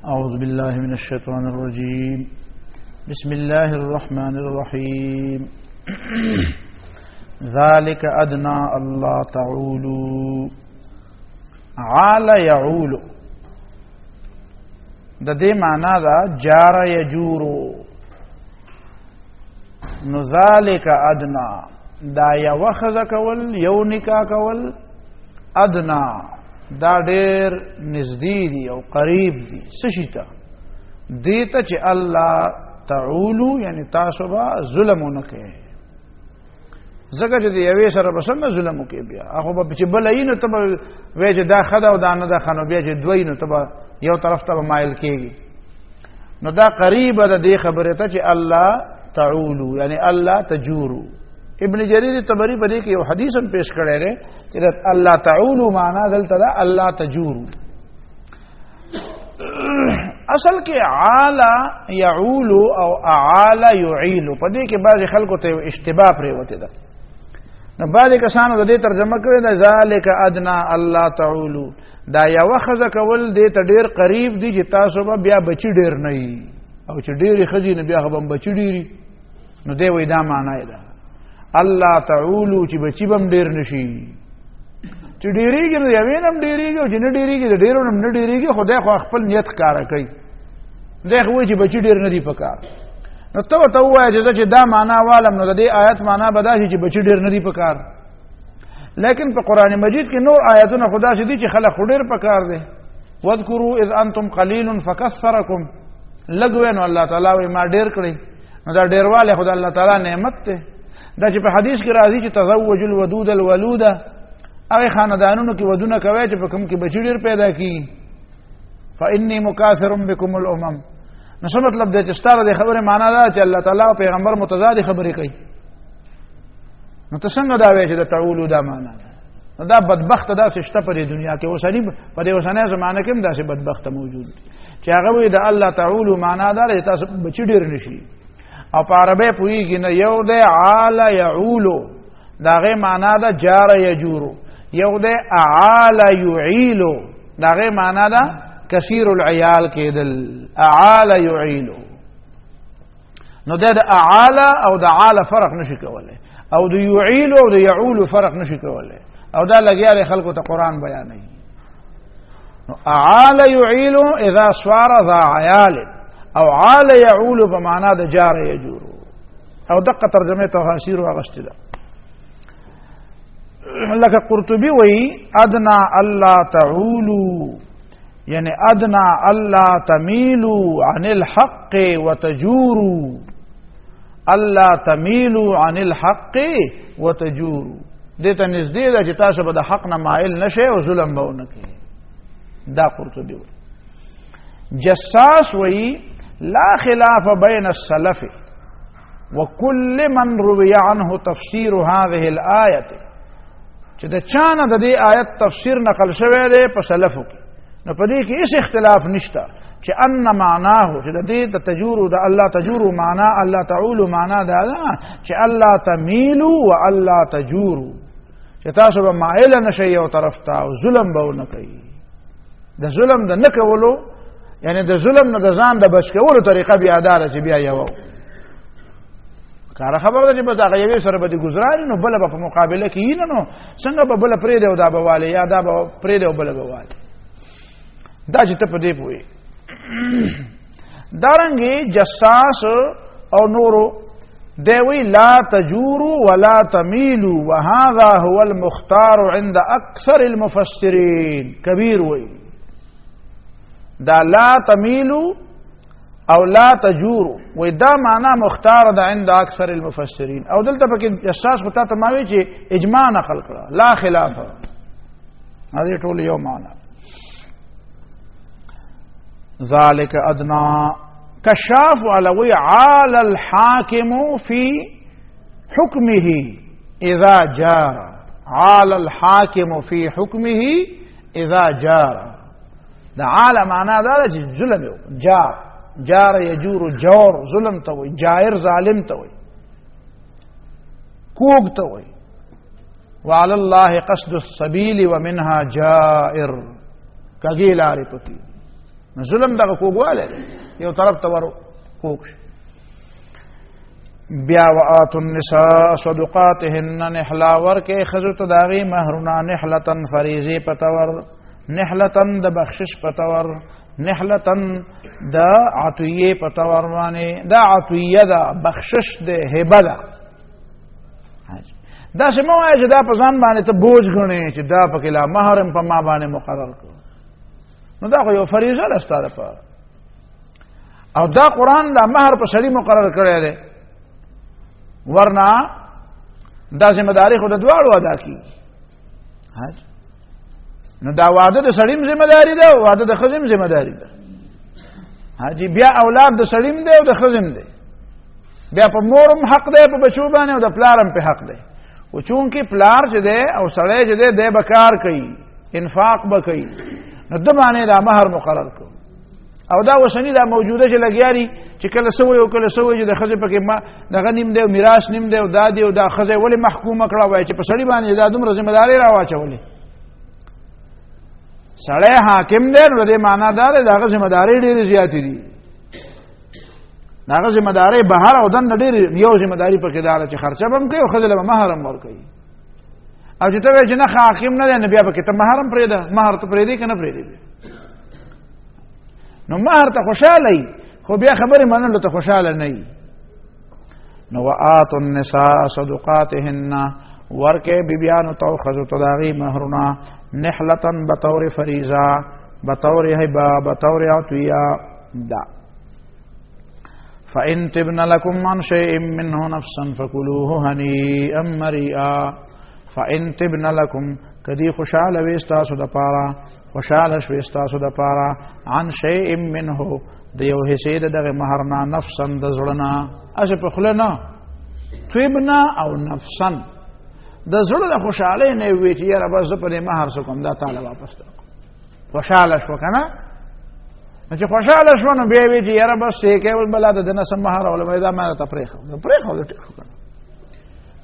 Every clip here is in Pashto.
أعوذ بالله من الشيطان الرجيم بسم الله الرحمن الرحيم ذلك أدنى الله تعولوا عال يعول د دې معنا دا جار يجور نو ذلك أدنى دا یو خزه کول یو نکاح کول ادنا دا ډېر نږدې دي او قریب دي سشیتا دیته چې الله تعولو یعنی تاسو به ظلم نه کوي زګه چې یوې سره بسنه ظلم کوي بیا هغه به چې بلینو ته وې چې دا خدا او دا نه دا خنو بیا چې دوینو ته یو طرف ته مایل کیږي نو دا قریب ده دې خبره ته چې الله تعولو یعنی الله تجورو ابن جریر طبری په دې کې یو حدیث هم پیش کړی دی چې الله تعولو معنا دلته دا الله تجورو اصل کې عالا يعول او اعال يعيل په دې کې بعض خلکو ته اشتباه پرې وته ده نو بعض کسانو د دې ترجمه کړی دا ذالک ادنا الله تعولو دا یو خزه کول دې ته ډیر قریب دي چې تاسو به بیا بچی ډیر نه او چې ډیری خزي نه بیا هم بچی ډیری نو دې وې دا معنا ده الله تعولو چې بچی بم ډیر نشي چې ډیریږي نو یوینم ډیریږي او چې نه ډیریږي د ډیرو نه ډیریږي خدای خو خپل نیت کار کوي دغه وایي چې بچی ډیر نه دی پکار نو ته وایي چې دا معنا والم نو د دې آیت معنا بداشي چې بچی ډیر نه دی پکار لیکن په قران مجید کې نور آیاتونه خدا شي دي چې خلک ډیر پکار دي واذکروا اذ انتم قلیل فکثرکم لګوي نو الله تعالی وایي ما ډیر کړی نو دا ډیرواله خدای الله تعالی نعمت ته دا چې په حدیث کې راځي چې تزوج الودود الولوده هغه خاندانونو کې ودونه کوي چې په کوم کې بچی ډیر پیدا کی فإني مكاثر بكم الأمم نو څه مطلب دی چې ستاره د خبره معنا ده چې الله تعالی او پیغمبر متضاد خبرې کوي نو ته څنګه دا وایې چې د تعولو دا معنا ده دا بدبخت دا شته په دنیا کې اوسنی په دې اوسنۍ زمانه کې هم دا شی بدبخت موجود دي چې هغه وایي د الله تعولو معنا ده چې تاسو بچی ډیر نشي او په عربی پوېږي نه یو د عال يعولو دا غي معنا ده جار يجورو یو د اعال يعيلو دا غي معنا ده کثیر العیال کېدل اعال يعيلو نو د اعال او د عال فرق نشي کولای او د يعيلو او د يعول فرق نشي کولای او دا لګیا خلکو ته قران بیانوي نو اعال يعيلو اذا صار ذا عيال او عال يعول بمعنى د جار يجور او دقه ترجمه تفاسیر واغشتل لك قرطبي وي ادنى الله تعولو يعني ادنى الله تميلوا عن الحق وتجوروا الله تميلوا عن الحق وتجوروا دته نږدې ده چې تاسو به د حق نه مائل نشئ او ظلم به ونه کوئ دا قرطبي وي جساس وي لا خلاف بين السلف وكل من روي عنه تفسير هذه الآية چې د چانه د دې آیت تفسیر نقل شوی دی په سلفو کې نو په دې کې هیڅ اختلاف نشته چې ان معناه چې د دې د تجورو د الله تجورو معنا الله تعولو معنا دا ده چې الله تميلوا والله تجوروا چې تاسو به مائل نشئ یو طرف ته او ظلم به ونه کوي د ظلم د نه کولو یعنی د ظلم نه د ځان د بچ کولو طریقه بیا اداره چې بیا یو کار خبره ده چې په هغه یوې سره به د گزاري نو بل په مقابله کې نه نو څنګه به بل پرې دی او دا به والي یا دا به پرې دی او بل به والي دا چې ته په دې پوي دارنګي جساس او نورو دوی لا تجوروا ولا تميلوا وهذا هو المختار عند اكثر المفسرين كبير وي دا لا تميلوا او لا تجوروا ودا معنا مختار ده عند اکثر المفسرین او دلته پکې جساس پتا ته ماوي چې اجماع نقل کړه لا خلاف هغه ټول یو معنا ذالک ادنا کشاف علوی عال الحاکم فی حکمه اذا جار عال الحاکم فی حکمه اذا جار دا عال معنا دا چې ظلم یو جار يجور جور ظلم توي جائر ظالم توي کوګ توي وعلى الله قصد السبيل ومنها جائر کږې لارې پکې نو ظلم دغه کوږوالی دی یو طرف ته ور کوږ شي. بیا وآتوا النساء صدقاتهن نحلا ورکې ښځو ته د هغې مهرونه نحلتن فریضې په طور نحلتن د بخشش په طور نحلتن د عطیې په طور باندې دا عطیه ده بخشش ده هبه ده داسې مه وایه چې دا په ځان باندې ته بوج ګڼې چې دا پکې لا مهر په ما باندې مقرر کړو نو دا خو یو فریضه ده ستا دپاره او دا قرآن دا مهر په سړي مقرر کړی دی ورنه دا ذمہ داري خو د دواړو ادا کیږي نو دا واده د سړیم ذمہ داری ده واده د ښځې ذمہ داری ده حاجی بیا اولاد د سړیم دی او د ښځې دی بیا په مورم حق دی په بچو باندې او د پلارم په حق دی او چونکې پلار چې دی او سړی چې دی دی به کار کوي انفاق به کوي نو د باندې دا مهر مقرر کړو او دا وسنی دا موجوده چې لګیاري چې کله سوی او کله سوی چې د ښځې پکې ما دغه نیم دی او میراث نیم دی او دا دی او دا ښځه ولې محکومه کړه وایي چې په سړي باندې دا دومره ذمہ داري راواچولې سړی حاکم دی نو دې معنا دا دی دغه ذمہ داري ډېرې زیاتې دي دغه ذمہ داري بهر او دننه ډېرې یو ذمہ داري پکې دا ده چې خرچه به هم کوي او ښځې له به مهر هم ورکوي او چې ته وایې چې نه حاکم نه دی نو بیا پکې ته مهر هم پرېږده مهر ته پرېږدې که نه پرېږدې نو مهر ته خوشحاله وي خو بیا خبرې منلو ته خوشحاله نه وي نو وآتوا النساء صدقاتهن ورکې بیبیانو ته ښځو ته د هغې مهرونه نحلتن بطور فریضه بطور هبه بطور عطیه دا فإن تبن لكم عن شيء منه نفسا فكلوه هنيئا مريئا فإن تبن لكم کدی خوشحاله وي ستاسو دپاره خوشحاله شوي ستاسو دپاره عن شيء منه د یو حصې د دغه مهر نه نفسا د زړه نه هسې په خوله نه طیبنا او نفسا د زړه د خوشحالۍ نه یې ووایي چې یاره بس زه په دې مهر څه کوم دا تاله واپس درکړم خوشحاله شوه که نه نو چې خوشحاله شوه نو بیا یې وایي چې یاره بس یې کوي بله د ده نه څه مهر اولم دا ما درته پرېښود نو پرېښود ټیک شو که نه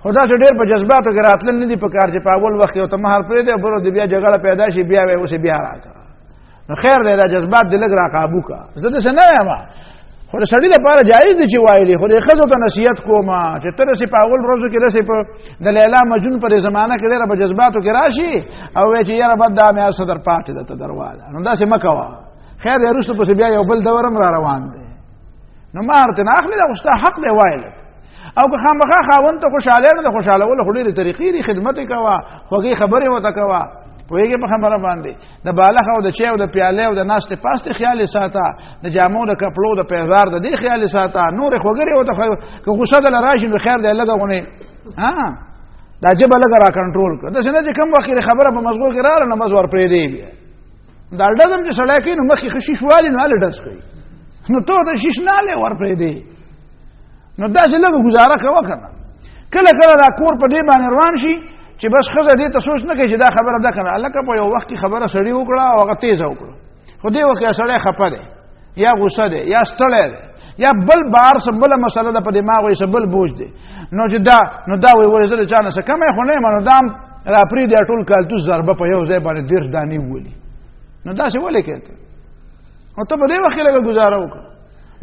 خو داسې ډېر په جذباتو کې راتلل نه دي په کار چې په اول وخت کې ورته مهر پرېږدی او بل د بیا جګړه پیدا شي بیا وایي اوس یې بیا راکړه نو خیر دی دا جذبات دې لږ راقابو که زه داسې نه یم خو د سړي دپاره جایز دي چې وایلي خو دې ښځو ته نصیحت کوم چې ته داسې په اول ورځو کې داسې په د لیلا مجنون په دې زمانه کې ډېره په جذباتو کې راشي او وایي چې یاره بد دا مې هر څه در پاتې ده ته درواله نو داسې مه کوه خیر دی وروسته پسې بیا یو بل دور هم را روان دی نو مهر ترې نه اخلي دا خو ستا حق دی وایلت او که خامخا خاوند ته خوشحالی نه د خوشحالولو خو ډېرې طریقې دي خدمت یې کوه خوږې خبرې ورته کوه پوهېږې په خبره باندې د بالښ او د چای او د پیالې او د ناستې پاستې خیال یې ساته د جامو د کپړو د پیزار د دې خیال یې ساته نورې خوږرې ورته که غوسه دله راشي نو خیر دی لږه غونې دا ژبه لږه را کنټرول کړه داسې نه چې کوم وخت یې خبره په مزغو کې راغله نو بس ورپرېږدې بیا دا ډز هم چې سړی کوي نو مخکې ښه شیش والي نو هلې ډز کوي نو ته ورته شیش نه هلې ورپرېږدې نو داسې لږه ګزاره کوه که نه کله کله دا کور په دې باندې روان شي چې بس ښځه دې ته سوچ نه کوي چې دا خبره ده که نه هلکه په یو وخت کې خبره سړي وکړه او هغه تیزه وکړه خو دې وخت کې سړی خفه دی یا غوسه دی یا ستړی دی یا بل بار څه بله مسله ده په دماغ وایي څه بل بوج دی نو چې دا وایي ولې زه د چا نه څه کمی خو نه یم نو دا هم راپرېږدي ټول کالتوس ضربه په یو ځای باندې 10 دانې وولي نو داسې ولې کوې ته نو ته په دې وخت کې لږه ګزاره وکړه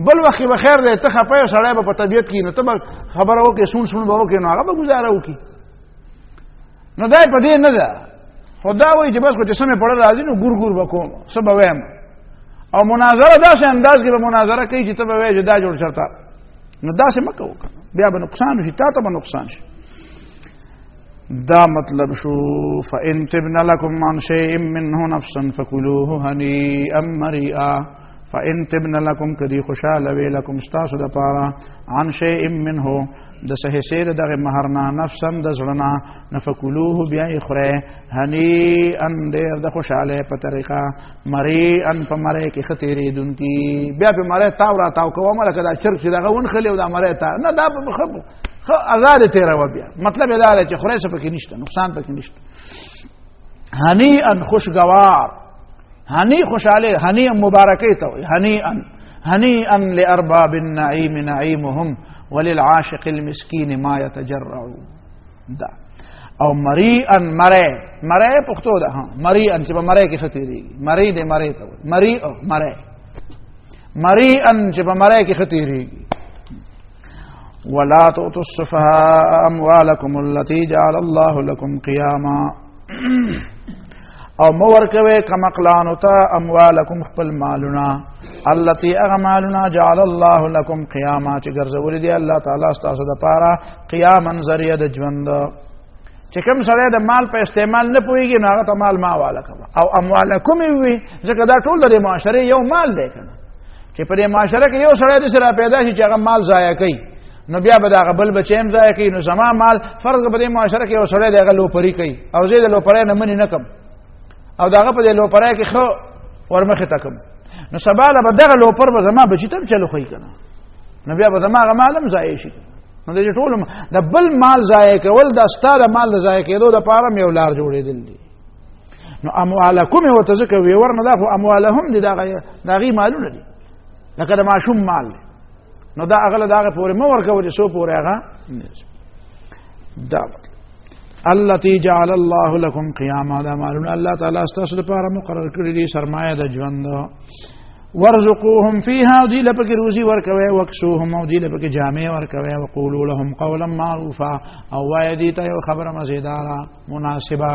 بل وخت به خیر دی ته خفه یو سړی به په طبیعت کې نو ته به خبره وکړې سون به وکړې نو هغه به ګزاره وکړي نو دا په دې نه ده خو دا وایي چې بس خو چې څه مې پړه راځي نو ګور ګور به کوم څه به وایم او مناظره داسې انداز کې به مناظره کوي چې ته به وایې چې دا جوړ چرته نو داسې مه کوو که بیا به نقصان شي تا ته به نقصان شي دا مطلب شو فإن تبن لكم عن شيء منه نفسا فكلوه هنيئا مريئا فإن تبن لكم کدی خوشاله وی لكم ستاسو دپاره عن شيء منه د حصې د دغه مهرنا نفسا د زړه نه فکلوه بیا یې خورئ هنیئا ډېر د خوشحالۍ په طریقه مریئا په مرۍ کې ښه تېرېدونکي بیا پې مرۍ تاو را تاو کوه لکه دا چرګ چې دغه ونښلي او دا مرۍ تاو نه دا ښه ازادې تېروه بیا مطلب یې دا دی چې خورئ څه پکې نشته نقصان پکې نشته هنیئا خوشګوار هنی خوشحالۍ هنیئا مبارکۍ ته وایي هنیئا لأرباب النعیم نعیمهم وللعاشق المسکین ما یتجرعو دا او مریئا مری پښتو ده ها مریئا چې په مری کې ختیریږي مری دې مری ته مری او مریئا چې په مری کې ختیریږي ولا تؤتوا السفهاء اموالكم التي جعل الله لكم قياما او مور کوي کمقلانو ته اموالکم خپل مالنا التي اغمالنا جعل الله لكم قياما چې ګرځولې دي الله تعالی ستاسو د پاره قیاما ذریعہ د ژوند چې کوم سره د مال په استعمال نه پويږي نو هغه ته مال ما والا کما او اموالکم وي ځکه دا ټول د معاشره یو مال دی کنه چې په دې معاشره کې یو سره د سره پیدا شي چې هغه مال ضایع کوي نو بیا به دا غبل بچیم ضایع کوي نو زما مال فرض په دې معاشره کې یو سره دغه لوپری کوي او زه د لوپری نه منی نه کم او داغه په دې لوپرای کې خو ورمخه تکم نو سباله به دغه لوپر به زما بچی ته چلو خی کنه نو بیا به زما غمالم ضایع شي نو د ټول د بل مال ضایع کول د ستاره مال ضایع کېدو د پاره یو لار جوړېدل دي نو اموالکم او تزکه وی ورنه دا خو اموالهم دي دغه مالونه دي لکه د ماشوم مال نو دا اغله دغه پورې مو ورکول سو پورې هغه دا التي جعل الله لكم قياما دا مالون الله تعالی استاسو لپاره مقرر کړی دي سرمایه د ژوند ورزقوهم فيها دی لپاره روزي ورکوي وکسوهم او دی لپاره جامع ورکوي وقولوا لهم قولا معروفا او وای دي ته یو خبره مزیداره مناسبه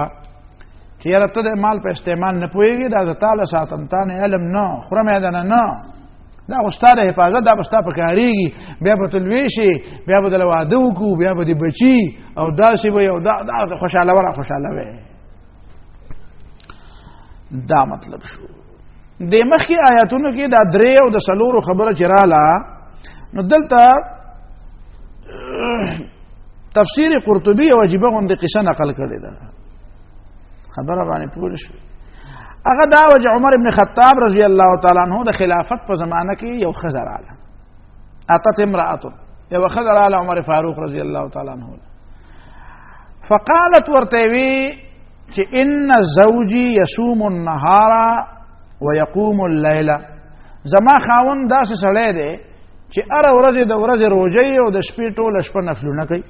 چې رته د مال په استعمال نه پويږي دا تعالی ساتم تانه علم نه خرمه ده نه دا استاد حفاظت دا بستا پکاريږي بیا په تلويشي بیا په دلواده وکو بیا په دې بچي او داسې وي او دا خوشاله وره خوشاله وي دا مطلب شو د مخکې آیاتونو کې دا درې او د سلورو خبره چراله نو دلته تفسیر قرطبي او عجيبه غوندې قصه نقل کړې ده خبره باندې پوره شو هغه دا وجه عمر ابن خطاب رضی الله تعالی عنہ د خلافت په زمانه کې یو خزر اعلی اتت امراه یو خزر اعلی عمر فاروق رضی الله تعالی عنہ فقالت ورتوی چې ان زوجي يصوم النهار ويقوم الليل زما خاون داسې سړی دی چې اره ورځ د ورځ روزي او د شپې ټول شپه نفلونه کوي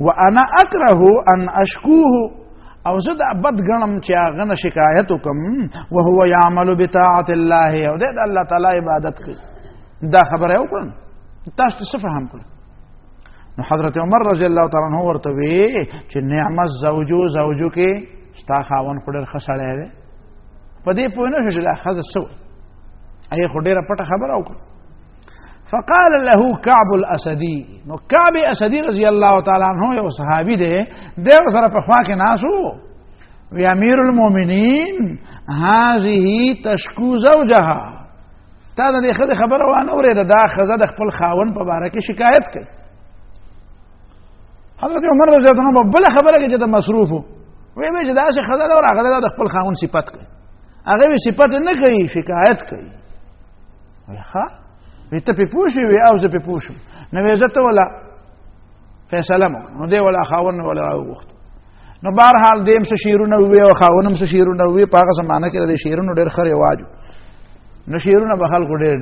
وانا اكره ان اشكوه او زه د بد غنم چې هغه نه شکایت وکم وهو يعمل بطاعه الله او د الله تعالی عبادت کوي دا خبره یو کړم تاسو څه فهم کړئ نو حضرت عمر رضی الله تعالی عنہ ورته وی چې نعمت زوجو کې ستا خاون خډر خسړې ده په دې پوه نه شو دا خزه سو اي خډيره پټه خبره وکړه فقال له كعب الاسدي نو كعب اسدي رضی الله تعالی عنہ یو صحابي دی دیو سره په خوا کې ناسو وی امیر المؤمنین هذه تشکو زوجها تا دې خبره وانه اوره دا خزه د خپل خاون په باره کې شکایت کوي حضرت عمر رضی الله عنه بل خبره کې چې مصروف وي چې دا څه خزه اور هغه د خپل خاون صفت کوي هغه صفت نه کوي شکایت کوي وایخه ته په پوښي وي او زه په پوښم نو عزت ولا فیصله مو نو دی ولا خاون ولا وخت نو بهرحال دیم څه شیرونه وي او خاونم څه شیرونه وي په هغه زمانہ کې د شیرونو ډېر خره واجو نو شیرونه به خلکو ډېر